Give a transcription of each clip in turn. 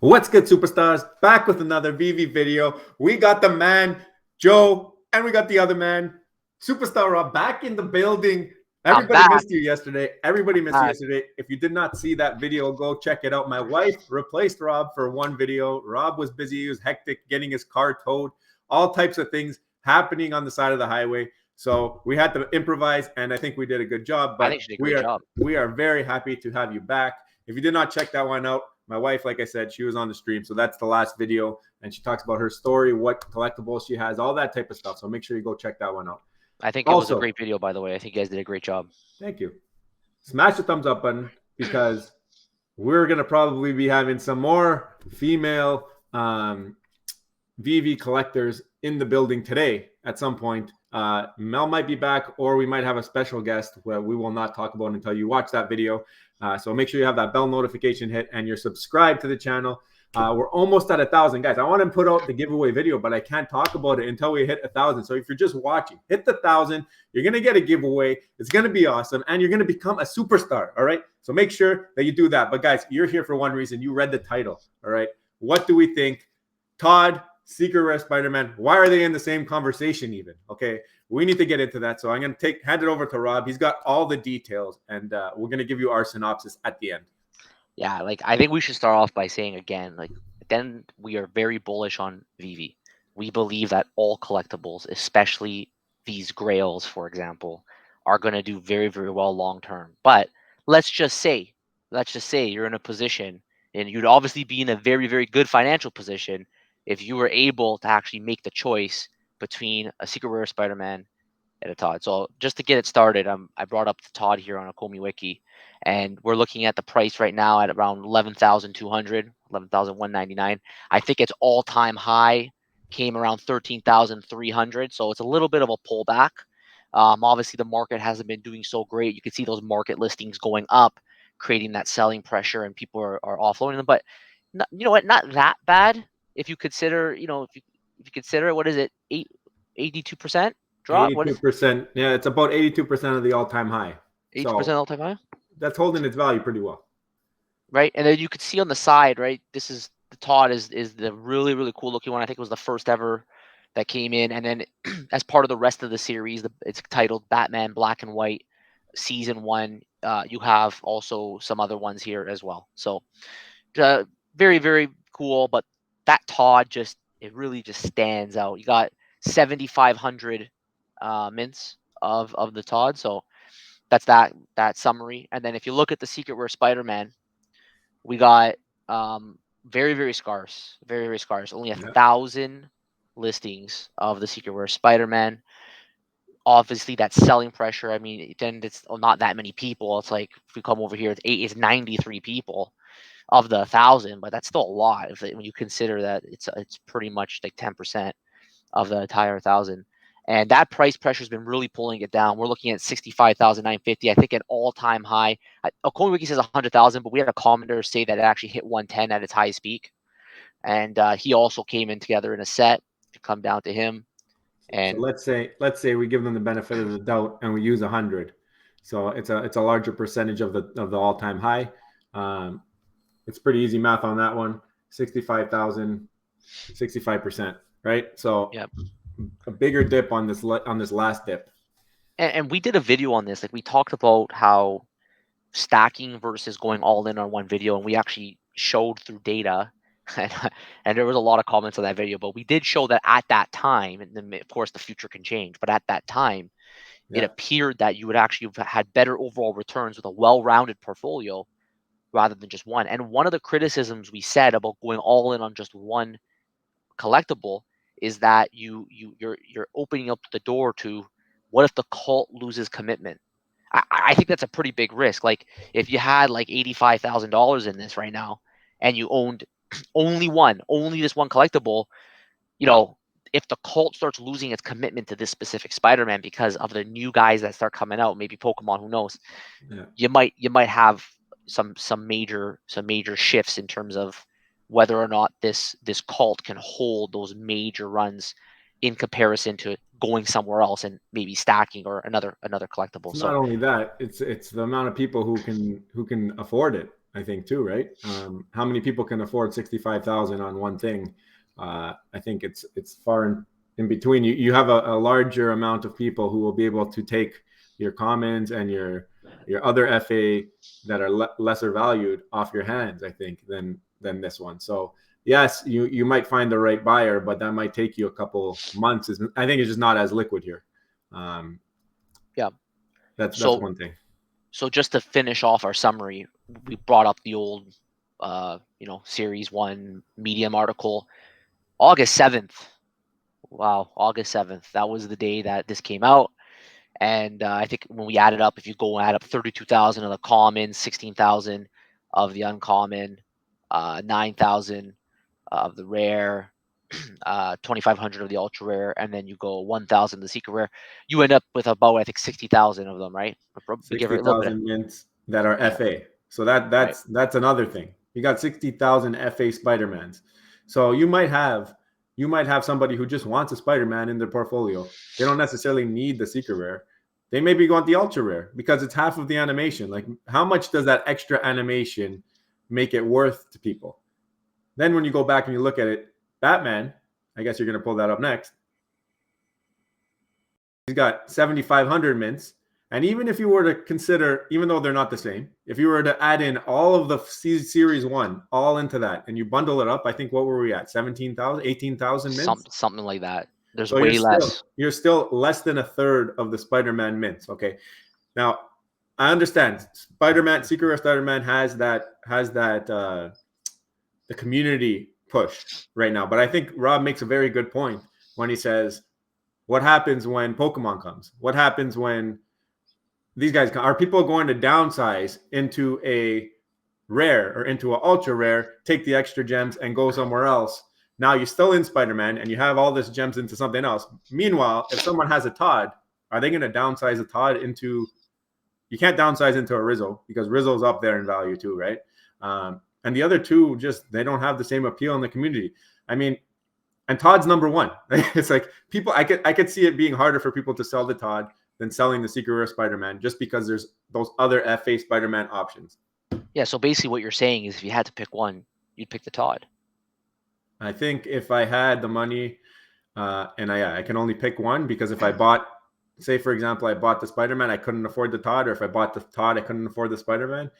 What's good, superstars? Back with another Veve video. We got the man, Joe, and we got the other man, Superstar Rob, back in the building. I'm Everybody back. missed you yesterday. Everybody I'm missed you back. yesterday. If you did not see that video, go check it out. My wife replaced Rob for one video. Rob was busy. He was hectic getting his car towed, all types of things happening on the side of the highway. So we had to improvise, and I think we did a good job. I think But she did a we great are job. we are very happy to have you back. If you did not check that one out, my wife, like I said, she was on the stream. So that's the last video. And she talks about her story, what collectibles she has, all that type of stuff. So make sure you go check that one out. I think it was a Also, great video, by the way. I think you guys did a great job. thank you. Smash the thumbs up button because we're going to probably be having some more female Veve collectors in the building today at some point. Mel might be back, or we might have a special guest where we will not talk about until you watch that video. So make sure you have that bell notification hit and you're subscribed to the channel. We're almost at 1,000, guys. I want to put out the giveaway video, but I can't talk about it until we hit 1,000. So if you're just watching, hit the 1,000. You're gonna get a giveaway. It's gonna be awesome, and you're gonna become a superstar. All right. So make sure that you do that. But guys, you're here for one reason. You read the title. All right. What do we think? Todd, Secret Rare Spider-Man. Why are they in the same conversation even? Okay, we need to get into that. So I'm going to hand it over to Rob. He's got all the details, and we're going to give you our synopsis at the end. Yeah, I think we should start off by saying again, then we are very bullish on Veve. We believe that all collectibles, especially these grails, for example, are going to do very, very well long term. But let's just say, you're in a position, and you'd obviously be in a very, very good financial position if you were able to actually make the choice between a Secret Rare Spider-Man and a Todd. So just to get it started, I brought up the Todd here on ecomi wiki, and we're looking at the price right now at around 11,200, 11,199. I think its all-time high came around 13,300, so it's a little bit of a pullback. Obviously, the market hasn't been doing so great. You can see those market listings going up, creating that selling pressure, and people are offloading them. But you know what? Not that bad if you consider, if you consider what is it, 82% drop? What is 82%. Yeah, it's about 82% of the all-time high. 82% So all-time high? that's holding its value pretty well. Right, and then you could see on the side, right? This is the Todd is the really, really cool looking one. I think it was the first ever that came in, and then as part of the rest of the series, it's titled Batman Black and White Season 1. You have also some other ones here as well. So very, very cool. But that Todd it really just stands out. You got 7,500 mints of the Todd. So that's that summary. And then if you look at the Secret Rare Spider-Man, we got very, very scarce, very, very scarce. Only Yeah. 1,000 listings of the Secret Rare Spider-Man. Obviously, that selling pressure. I mean, then it's not that many people. It's like if we come over here, it's 93 people of the 1,000, but that's still a lot when you consider that it's pretty much like 10% of the entire 1,000. And that price pressure has been really pulling it down. We're looking at 65,950. I think an all-time high. Wiki says 100,000, but we had a commenter say that it actually hit 110 at its highest peak. And he also came in together in a set to come down to him. So And let's say we give them the benefit of the doubt and we use 100. So it's a larger percentage of the all-time high. It's pretty easy math on that one. 65,000, 65%, right? So yeah, a bigger dip on this last dip. and we did a video on this. Like we talked about how stacking versus going all in on one video, and we actually showed through data. And there was a lot of comments on that video, but we did show that at that time, and then of course the future can change, but at that time, it Yeah. appeared that you would actually have had better overall returns with a well-rounded portfolio rather than just one. And one of the criticisms we said about going all in on just one collectible is that you're opening up the door to what if the cult loses commitment. I think that's a pretty big risk. Like if you had like $85,000 in this right now and you owned only this one collectible, you know, if the cult starts losing its commitment to this specific Spider-Man because of the new guys that start coming out, maybe Pokemon, who knows, Yeah. you might have some major shifts in terms of whether or not this cult can hold those major runs in comparison to going somewhere else and maybe stacking or another collectible. It's not So only that, it's the amount of people who can afford it. I think too, right? How many people can afford 65,000 on one thing? I think it's far in between. You have a larger amount of people who will be able to take your commons and your other FA that are lesser valued off your hands, I think, than this one. So yes, you might find the right buyer, but that might take you a couple months. I think it's just not as liquid here. Um, Yeah. that's So one thing. so just to finish off our summary, we brought up the old series 1 Medium article, August 7th. Wow, August 7th. That was the day that this came out. And I think when we added up, if you go and add up 32,000 of the common, 16,000 of the uncommon, 9,000 of the rare, 2,500 of the ultra rare, and then you go 1,000 the secret rare, you end up with about, I think, 60,000 of them, right? We give it a little bit of, 60,000 mints that are yeah, FA. So that right. that's another thing. You got 60,000 FA Spider-Mans. So you might have somebody who just wants a Spider-Man in their portfolio. They don't necessarily need the secret rare. They maybe want the ultra rare because it's half of the animation. Like how much does that extra animation make it worth to people? Then when you go back and you look at it, Batman, I guess you're going to pull that up next. He's got 7,500 mints. And even if you were to consider, even though they're not the same, if you were to add in all of the series one, all into that, and you bundle it up, I think what were we at? 17,000, 18,000 mints? Something like that. There's So you're way still less. you're still less than a third of the Spider-Man mints. Okay. Now I understand Spider-Man, Secret Rare Spider-Man has that the community push right now. But I think Rob makes a very good point when he says, what happens when Pokemon comes? What happens when these guys come? Are people going to downsize into a rare or into an ultra rare, take the extra gems and go somewhere else? Now you're still in Spider-Man and you have all this gems into something else. Meanwhile, if someone has a Todd, are they going to downsize a Todd into? You can't downsize into a Rizzo because Rizzo's up there in value too, right? And the other two just they don't have the same appeal in the community. I mean, and Todd's number one. It's like people. I could see it being harder for people to sell the Todd than selling the Secret Rare Spider-Man just because there's those other FA Spider-Man options. Yeah, so basically what you're saying is if you had to pick one, you'd pick the Todd. I think if I had the money, and I can only pick one because if I bought, say for example, I bought the Spider-Man, I couldn't afford the Todd, or if I bought the Todd, I couldn't afford the Spider-Man.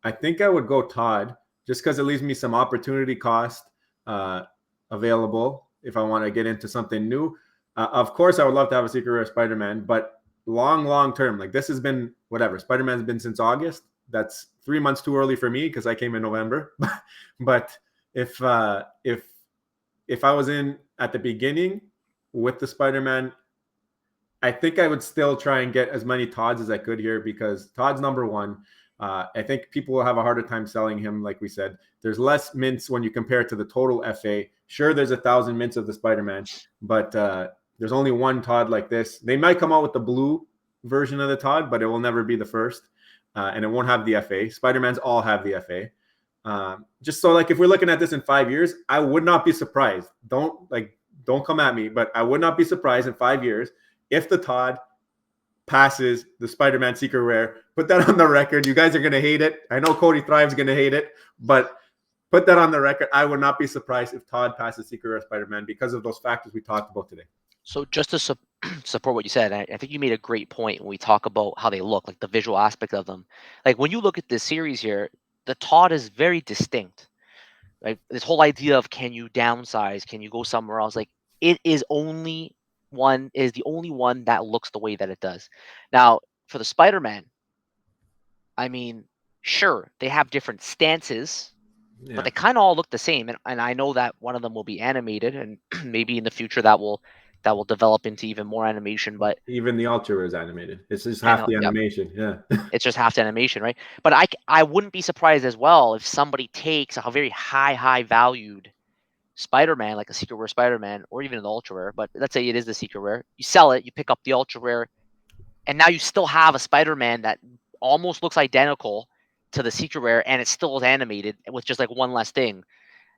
I think I would go Todd just because it leaves me some opportunity cost uh, available if I want to get into something new. Of course, I would love to have a Secret Rare Spider-Man, but long term, like this has been whatever. Spider-Man's been since August. That's 3 months too early for me because I came in November. But if I was in at the beginning with the Spider-Man, I think I would still try and get as many Todds as I could here because Todd's number one. I think people will have a harder time selling him, like we said. There's less mints when you compare it to the total FA. Sure, there's 1,000 mints of the Spider-Man, but there's only one Todd like this. They might come out with the blue version of the Todd, but it will never be the first, and it won't have the FA. Spider-Mans all have the FA. Just so, like, if we're looking at this in 5 years, I would not be surprised. Don't come at me, but I would not be surprised in 5 years if the Todd passes the Spider-Man Secret Rare. Put that on the record. You guys are going to hate it. I know Cody Thrive's going to hate it, but put that on the record. I would not be surprised if Todd passes Secret Rare Spider-Man because of those factors we talked about today. So just to support what you said, I think you made a great point when we talk about how they look, like the visual aspect of them. Like when you look at this series here, the Todd is very distinct. Right? This whole idea of can you downsize, can you go somewhere else? Like it is the only one that looks the way that it does. Now, for the Spider-Man, I mean, sure, they have different stances, but Yeah. they kind of all look the same. And I know that one of them will be animated, and maybe in the future that will develop into even more animation. But Even the Ultra is animated. It's just and half the yep, animation. Yeah. it's just half the animation, right? But I wouldn't be surprised as well if somebody takes a very high valued Spider-Man, like a secret rare Spider-Man, or even an ultra rare. But let's say it is the secret rare. You sell it, you pick up the ultra rare, and now you still have a Spider-Man that almost looks identical to the secret rare, and it still is animated with just like one less thing.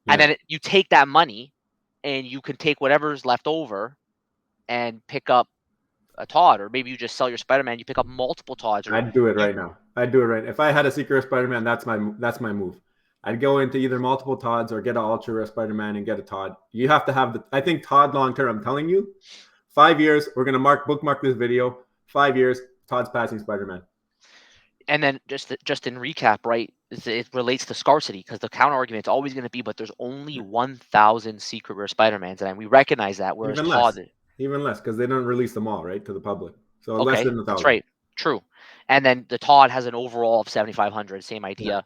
And Yeah. then you take that money, and you can take whatever's left over and pick up a Todd, or maybe you just sell your Spider-Man, you pick up multiple Todds, or I'd do it you right now. I'd do it right. If I had a secret rare Spider-Man, that's my move. I'd go into either multiple Todds or get an ultra rare Spider-Man and get a Todd. You have to have the. I think Todd long term. I'm telling you, 5 years. We're gonna bookmark this video. 5 years. Todd's passing Spider-Man. and then just in recap, right? It relates to scarcity, because the counter argument is always going to be, but there's only 1,000 secret rare Spider-Mans, and we recognize that. Whereas Even less. Todd, Even less because they don't release them all right to the public. So less okay, than a that's thousand. right, true. And then the Todd has an overall of 7,500, same Yeah. idea.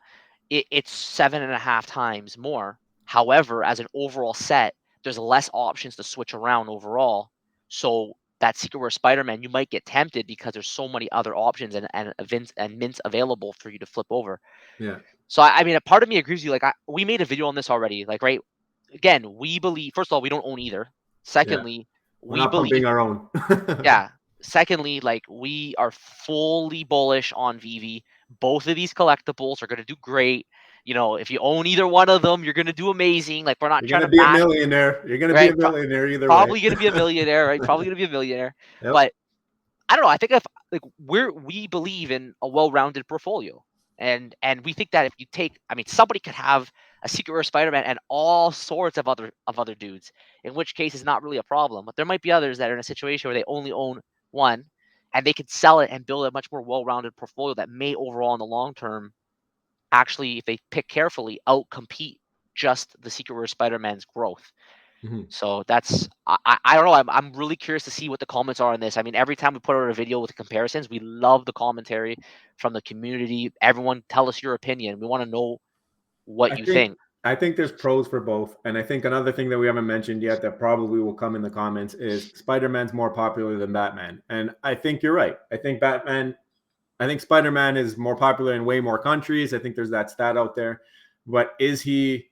It's 7.5 times more. However, as an overall set, there's less options to switch around overall. So that secret rare Spider-Man, you might get tempted because there's so many other options and events and mints available for you to flip over. Yeah. So I mean, a part of me agrees with you. Like, we made a video on this already. Like, right? Again, we believe. First of all, we don't own either. Yeah. Secondly, We're we not pumping believe. our own. Yeah. Secondly, like, we are fully bullish on Veve. Both of these collectibles are going to do great. If you own either one of them, you're going to do amazing. Like, we're not You're trying gonna to be a bash, millionaire. You're gonna be right? a millionaire either way. Probably going to be a millionaire, right? Probably going to be a millionaire. Yep. But I don't know. I think if, like, we believe in a well-rounded portfolio, and we think that if you take, I mean, somebody could have a secret rare Spider-Man and all sorts of other dudes, in which case it's not really a problem. But there might be others that are in a situation where they only own one, and they could sell it and build a much more well-rounded portfolio that may overall in the long term actually, if they pick carefully, outcompete just the secret rare Spider-Man's growth. Mhm. So that's I don't know. I'm really curious to see what the comments are on this. I mean, every time we put out a video with the comparisons, we love the commentary from the community. Everyone, tell us your opinion. We want to know what I you think think. I think there's pros for both, and I think another thing that we haven't mentioned yet that probably will come in the comments is Spider-Man's more popular than Batman, and I think you're right. I think Spider-Man is more popular in way more countries. I think there's that stat out there, but is he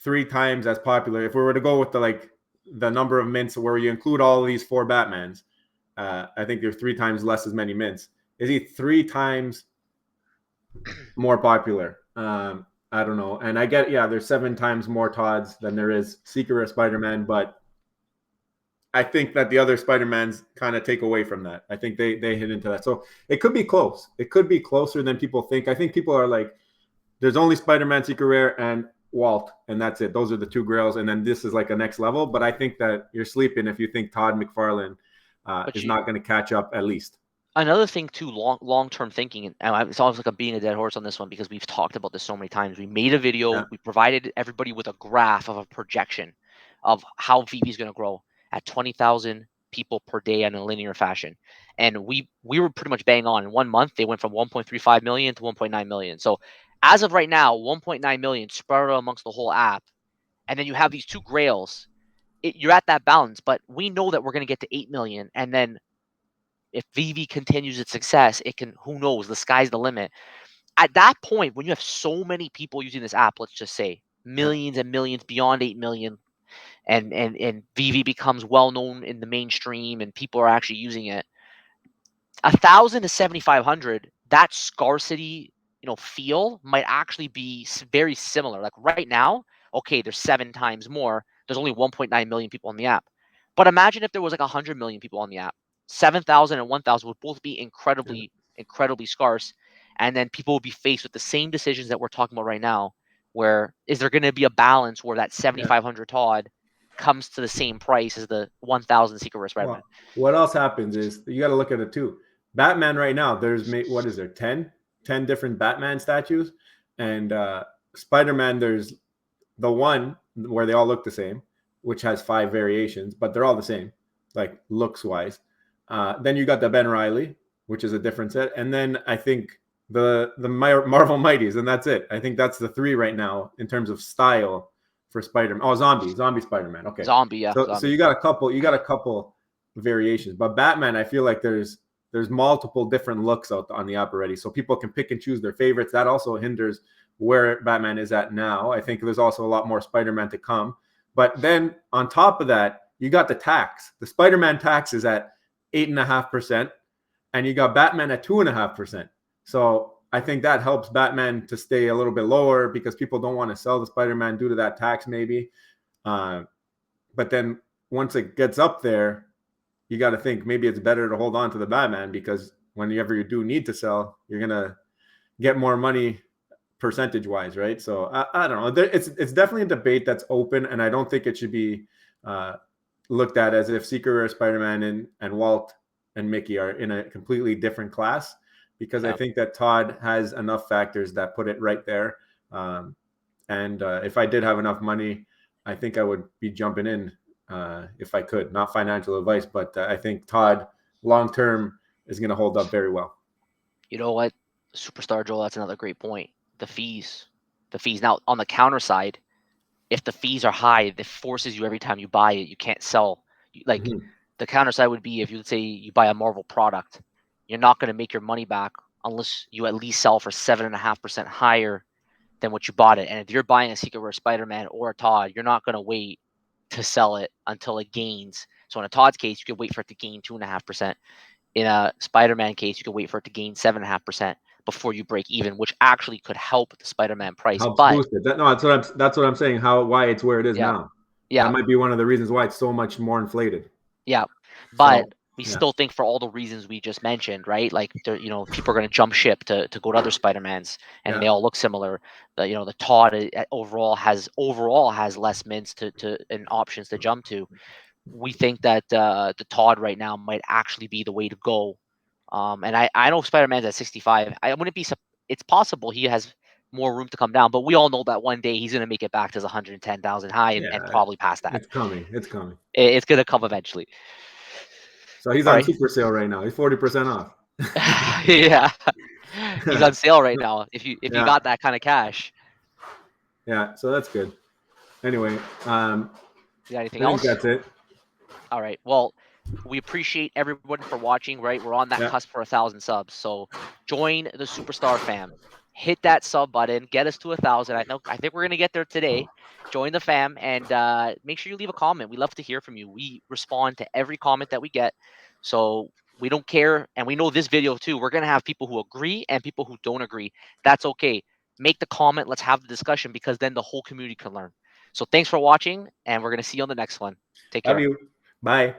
3 times as popular? If we were to go with the number of mints where you include all of these 4 Batmans, I think there's 3 times less as many mints. Is he 3 times more popular? I don't know. And I get, yeah, there's 7 times more Todds than there is Secret Rare Spider-Man, but I think that the other Spider-Mans kind of take away from that. I think they hit into that. So it could be close. It could be closer than people think. I think people are like, there's only Spider-Man Secret Rare and Walt, and that's it. Those are the 2 grails, and then this is like a next level. But I think that you're sleeping if you think Todd McFarlane But is not going to catch up at least. another thing too, long term thinking, and it's almost like I'm being a dead horse on this one because we've talked about this so many times. We made a video, Yeah. we provided everybody with a graph of a projection of how Veve is going to grow at 20,000 people per day in a linear fashion, and we were pretty much bang on. In 1 month, they went from 1.35 million to 1.9 million. So as of right now, 1.9 million spread out amongst the whole app, and then you have these 2 grails. You're at that balance, but we know that we're going to get to 8 million, and then if Veve continues its success, it can, who knows, the sky's the limit. At that point, when you have so many people using this app, let's just say Yeah. millions and millions beyond 8 million, and Veve becomes well known in the mainstream and people are actually using it, 1,000 to 7,500, that scarcity, feel might actually be very similar. Like right now, okay, there's 7 times more. There's only 1.9 million people on the app. But imagine if there was like 100 million people on the app. 7,000 and 1,000 would both be Yeah. incredibly scarce. And then people would be faced with the same decisions that we're talking about right now, where is there going to be a balance where that Yeah. 7,500 Todd comes to the same price as the 1,000 Secret Rare Spider-Man? Well, what else happens is you got to look at it too. Batman right now, there's what is there 10 different Batman statues, and Spider-Man there's the one where they all look the same, which has 5 variations, but they're all the same, like looks wise. Then you got the Ben Riley, which is a different set, and then I think the Marvel Mighties, and that's it. I think that's the 3 right now in terms of style for Spider-Man. Oh, zombie Spider-Man. Okay, Zombie, yeah, so zombie. you got a couple variations, but Batman, I feel like there's multiple different looks out on the app already, so people can pick and choose their favorites. That also hinders where Batman is at now. I think there's also a lot more Spider-Man to come. But then on top of that, you got the tax. The Spider-Man tax is at 8.5%, and you got Batman at 2.5%. So I think that helps Batman to stay a little bit lower because people don't want to sell the Spider-Man due to that tax, maybe. But then once it gets up there, you got to think maybe it's better to hold on to the Batman, because whenever you do need to sell, you're gonna get more money percentage wise, right? So I don't know. It's definitely a debate that's open, and I don't think it should be uh, looked at as if Secret Rare Spider-Man and Walt and Mickey are in a completely different class, because I Yeah. think that Todd has enough factors that put it right there. And if I did have enough money, I think I would be jumping in if I could. Not financial advice, but I think Todd long term is going to hold up very well. You know what? Superstar Joel, that's another great point. The fees. The fees. Now, on the counter side, if the fees are high, that forces you every time you buy it, you can't sell. Like Mm-hmm. the counter side would be if you say you buy a Marvel product, you're not going to make your money back unless you at least sell for 7.5% higher than what you bought it. And if you're buying a Secret Rare Spider-Man or a Todd, you're not going to wait to sell it until it gains. So in a Todd's case, you could wait for it to gain 2.5%. In a Spider-Man case, you could wait for it to gain 7.5% before you break even, which actually could help the Spider-Man price. Helps But boost it. No, that's what I'm saying. Why it's where it is yeah, now. That yeah, might be one of the reasons why it's so much more inflated. yeah. But So we yeah, still think for all the reasons we just mentioned, right? Like, people are going to jump ship to go to other Spider-Mans, and yeah. they all look similar. The Todd overall has less mints to and options to jump to. We think that the Todd right now might actually be the way to go. And I know Spider-Man's at 65. I wouldn't be. It's possible he has more room to come down, but we all know that one day he's going to make it back to the 110,000 high and Yeah, probably past that. it's coming. It's coming. It's going to come eventually. So he's All on right. super sale right now. He's 40% off. Yeah. He's on sale right now. If you Yeah, got that kind of cash. yeah. So that's good. Anyway, You got anything I think else? that's it. All right. Well, we appreciate everyone for watching, right? We're on that Yeah. cusp for 1,000 subs. So join the Superstar fam. Hit that sub button. Get us to 1,000. I think we're gonna get there today. Join the fam and make sure you leave a comment. We love to hear from you. We respond to every comment that we get. So we don't care, and we know this video too. We're gonna have people who agree and people who don't agree. That's okay. Make the comment. Let's have the discussion, because then the whole community can learn. So thanks for watching, and we're gonna see you on the next one. Take Love care. you. Bye.